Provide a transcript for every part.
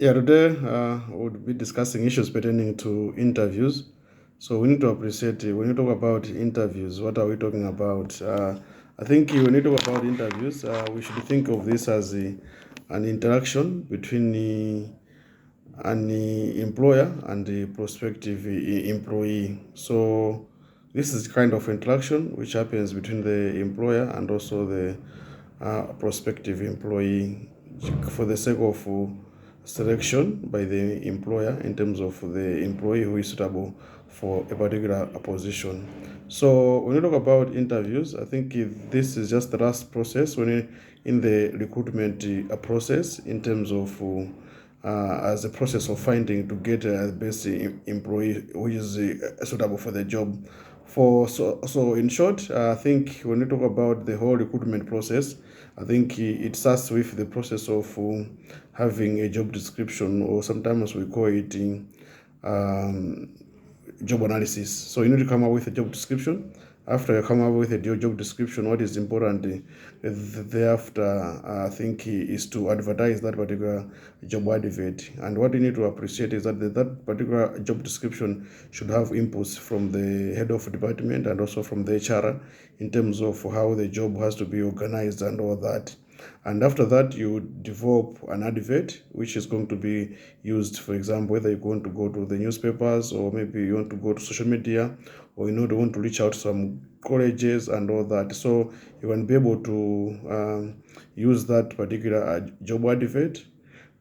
Yeah, today we'll be discussing issues pertaining to interviews. So we need to appreciate when you talk about interviews, what are we talking about? I think when you talk about interviews, we should think of this as an interaction between an employer and the prospective employee. So this is kind of interaction which happens between the employer and also the prospective employee for the sake of selection by the employer in terms of the employee who is suitable for a particular position. So when you talk about interviews, I think this is just the last process in the recruitment process in terms of as a process of finding to get a best employee who is suitable for the job. So in short, I think when you talk about the whole recruitment process, I think it starts with the process of having a job description, or sometimes we call it um, job analysis. So you need to come up with a job description. After you come up with a job description, what is important thereafter, I think, is to advertise that particular job advert. And what you need to appreciate is that that particular job description should have inputs from the head of department and also from the HR in terms of how the job has to be organized and all that. And after that, you develop an advert which is going to be used, for example, whether you're going to go to the newspapers, or maybe you want to go to social media, or you want to reach out to some colleges and all that. So you can be able to use that particular job advert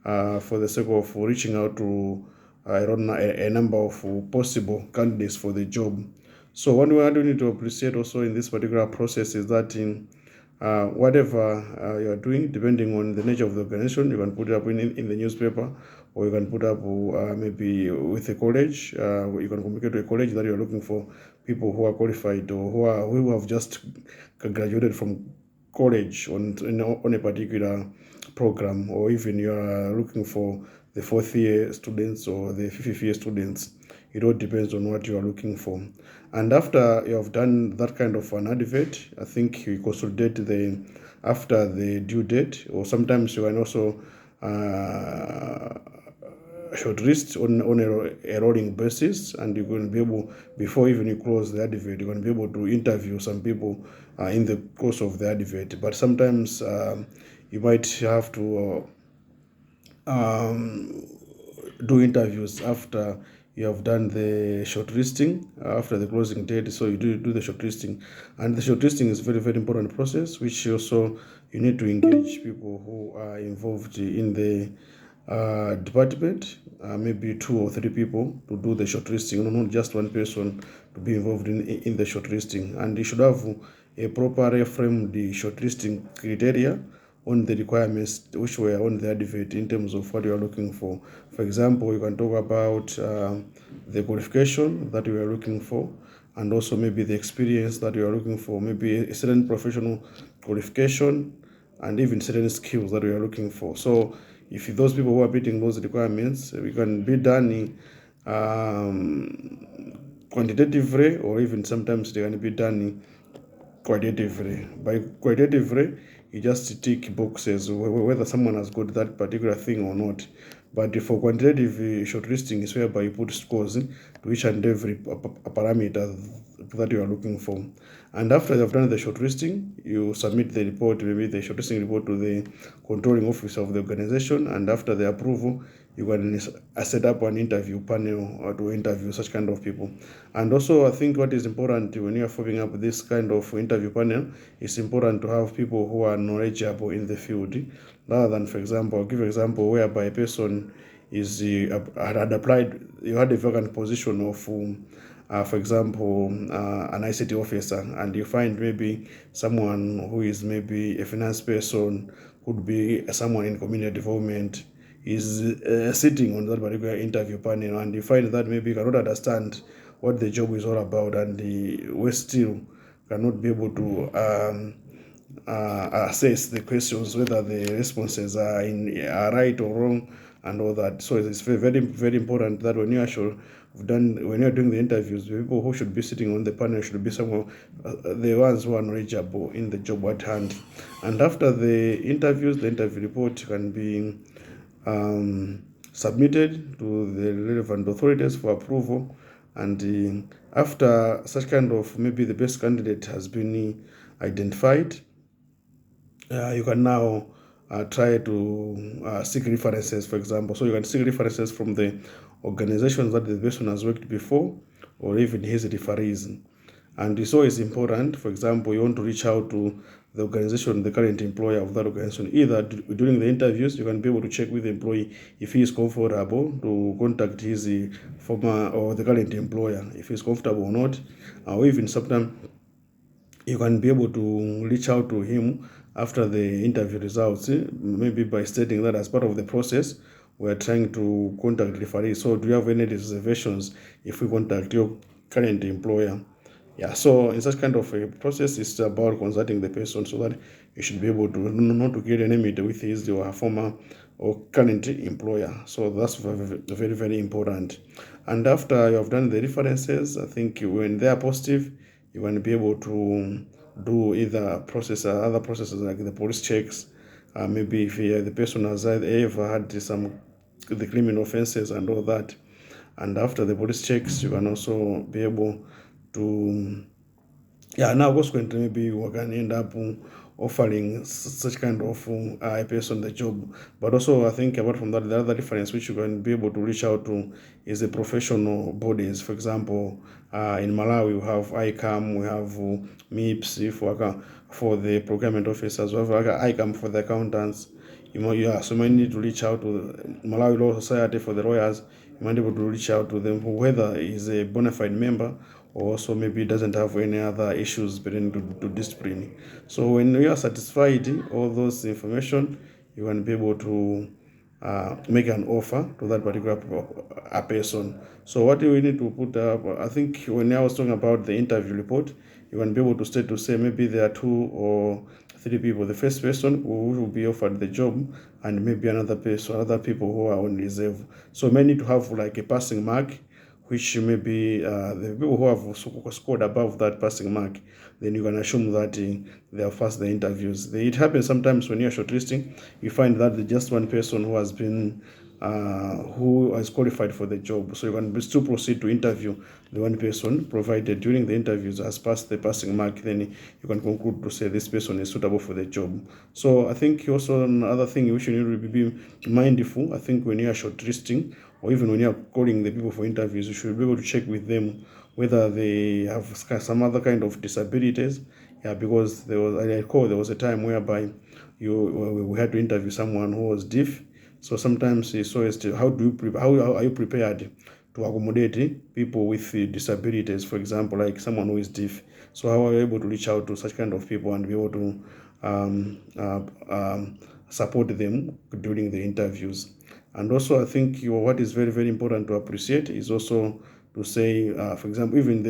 for the sake of reaching out to a number of possible candidates for the job. So one way I do need to appreciate also in this particular process is that in whatever you are doing, depending on the nature of the organization, you can put it up in the newspaper, or you can put up maybe with a college. You can communicate to a college that you are looking for people who are qualified, or who have just graduated from college on a particular program, or even you are looking for the fourth year students or the fifth year students. It all depends on what you are looking for. And after you have done that kind of an advert, I think you consolidate the after the due date, or sometimes you can also shortlist on a rolling basis, and you're going to be able, before even you close the advert, you're going to be able to interview some people in the course of the advert. But sometimes you might have to do interviews after you have done the shortlisting, after the closing date. So you do the shortlisting, and the shortlisting is very important process, which also you need to engage people who are involved in the department, maybe 2 or 3 people to do the shortlisting, not just one person to be involved in the shortlisting. And you should have a proper framed shortlisting criteria on the requirements which were on the advert in terms of what you are looking for. For example, you can talk about the qualification that you are looking for, and also maybe the experience that you are looking for, maybe a certain professional qualification, and even certain skills that we are looking for. So if those people who are meeting those requirements, we can be done quantitatively, or even sometimes they can be done qualitatively. By qualitatively, you just tick boxes whether someone has got that particular thing or not. But for quantitative shortlisting is whereby you put scores to each and every parameter that you are looking for. And after you have done the shortlisting, you submit the report, maybe the shortlisting report, to the controlling office of the organization. And after the approval, you can set up an interview panel to interview such kind of people. And also, I think what is important when you are forming up this kind of interview panel, it's important to have people who are knowledgeable in the field, rather than, for example, I'll give an example whereby a person is had applied, you had a vacant position of for example, an ICT officer, and you find maybe someone who is maybe a finance person, could be someone in community development, is sitting on that particular interview panel, and you find that maybe you cannot understand what the job is all about, and we still cannot be able to assess the questions, whether the responses are right or wrong and all that. So it's very important that when you are when you are doing the interviews, the people who should be sitting on the panel should be someone, the ones who are knowledgeable in the job at hand. And after the interviews, the interview report can be submitted to the relevant authorities for approval. And after such kind of, maybe the best candidate has been identified, you can now try to seek references, for example. So you can seek references from the organizations that the person has worked before, or even his referees. And it's always important, for example, you want to reach out to the organization, the current employer of that organization. Either during the interviews, you can be able to check with the employee if he is comfortable to contact his former or the current employer, if he's comfortable or not. Or even sometimes you can be able to reach out to him after the interview results, maybe by stating that as part of the process, we're trying to contact referee. So do you have any reservations if we contact your current employer? Yeah, so in such kind of a process, it's about consulting the person so that you should be able to not to get enmity with his or her former or current employer. So that's very, very important. And after you have done the references, I think when they are positive, you want to be able to do either other processes like the police checks. Maybe if the person has ever had the criminal offenses and all that. And after the police checks, you can also be able to, now consequently maybe we can end up offering such kind of a person the job. But also I think apart from that, the other difference which you can be able to reach out to is the professional bodies. For example, in Malawi we have ICAM, we have MIPS for the procurement officers, we have ICAM for the accountants. So you might need to reach out to Malawi Law Society for the lawyers. You might be able to reach out to them, whether he's a bona fide member or also maybe doesn't have any other issues pertaining to discipline. So when you are satisfied all those information, you can be able to make an offer to that particular person. So what do we need to put up? I think when I was talking about the interview report, you can be able to say maybe there are 2 or 3 people. The first person who will be offered the job, and maybe other people who are on reserve. So may need to have like a passing mark, which may be the people who have scored above that passing mark. Then you can assume that they have passed the interviews. It happens sometimes when you're shortlisting, you find that there's just one person who has been who is qualified for the job. So you can still proceed to interview the one person, provided during the interviews has passed the passing mark, then you can conclude to say this person is suitable for the job. So I think also another thing you should need to be mindful, I think when you are shortlisting, or even when you are calling the people for interviews, you should be able to check with them whether they have some other kind of disabilities. Yeah, because I recall there was a time whereby we had to interview someone who was deaf. So sometimes it's always how are you prepared to accommodate people with disabilities, for example, like someone who is deaf. So how are you able to reach out to such kind of people and be able to support them during the interviews? And also I think what is very, very important to appreciate is also to say, for example, even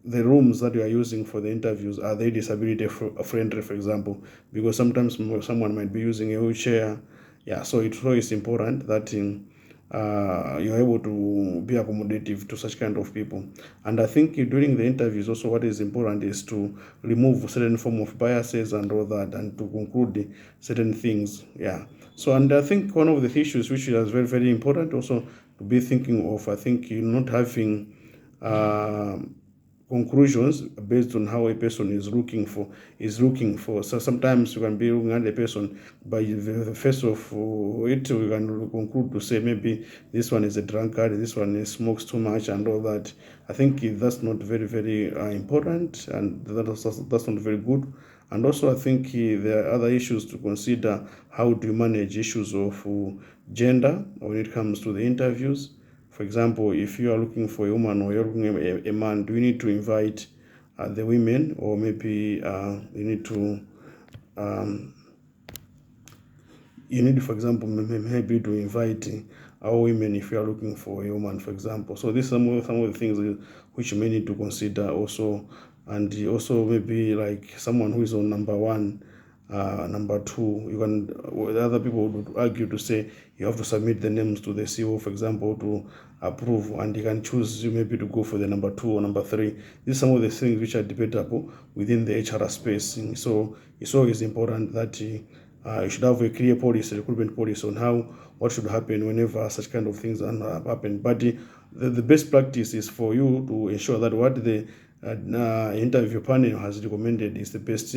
the rooms that you are using for the interviews, are they disability friendly, for example? Because sometimes someone might be using a wheelchair. Yeah, so it's always important that you're able to be accommodative to such kind of people. And I think during the interviews also what is important is to remove certain form of biases and all that, and to conclude certain things. Yeah. So, and I think one of the issues which is very, very important also to be thinking of, I think you're not having conclusions based on how a person is looking for. So sometimes you can be looking at a person by the face of it, you can conclude to say maybe this one is a drunkard, this one smokes too much and all that. I think that's not very, very important, and that's not very good. And also I think there are other issues to consider. How do you manage issues of gender when it comes to the interviews? For example, if you are looking for a woman or you're looking for a man, do you need to invite the women, or maybe you need to for example, maybe to invite our women if you are looking for a woman, for example. So these are some of the things which you may need to consider also. And also maybe like someone who is on number 1, number 2, the other people would argue to say you have to submit the names to the CEO, for example, to approve, and you can choose maybe to go for the number 2 or number 3. These are some of the things which are debatable within the HR space. So it's always important that You should have a clear policy, recruitment policy on what should happen whenever such kind of things happen. But the best practice is for you to ensure that what the interview panel has recommended is the best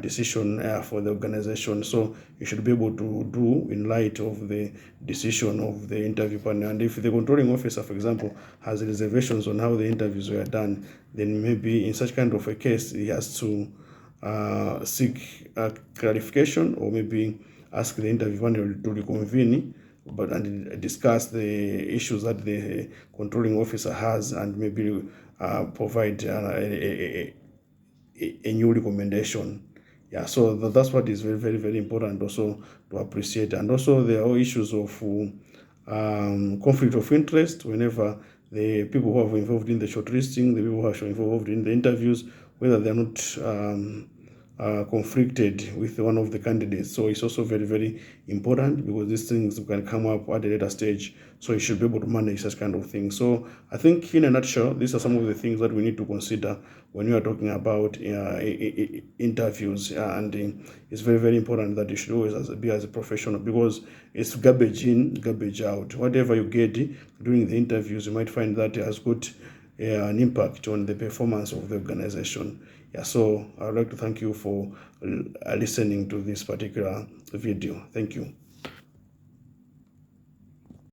decision for the organization. So you should be able to do in light of the decision of the interview panel. And if the controlling officer, for example, has reservations on how the interviews were done, then maybe in such kind of a case, he has to seek clarification, or maybe ask the interview panel to reconvene and discuss the issues that the controlling officer has, and maybe provide a new recommendation. Yeah, so that's what is very, very, very important also to appreciate. And also there are issues of conflict of interest whenever the people who are involved in the shortlisting, the people who are involved in the interviews, whether they're not conflicted with one of the candidates. So it's also very, very important, because these things can come up at a later stage. So you should be able to manage such kind of things. So I think in a nutshell, these are some of the things that we need to consider when you are talking about interviews. And it's very, very important that you should always be as a professional, because it's garbage in, garbage out. Whatever you get during the interviews, you might find that it has got an impact on the performance of the organization. Yeah, so I would like to thank you for listening to this particular video. Thank you.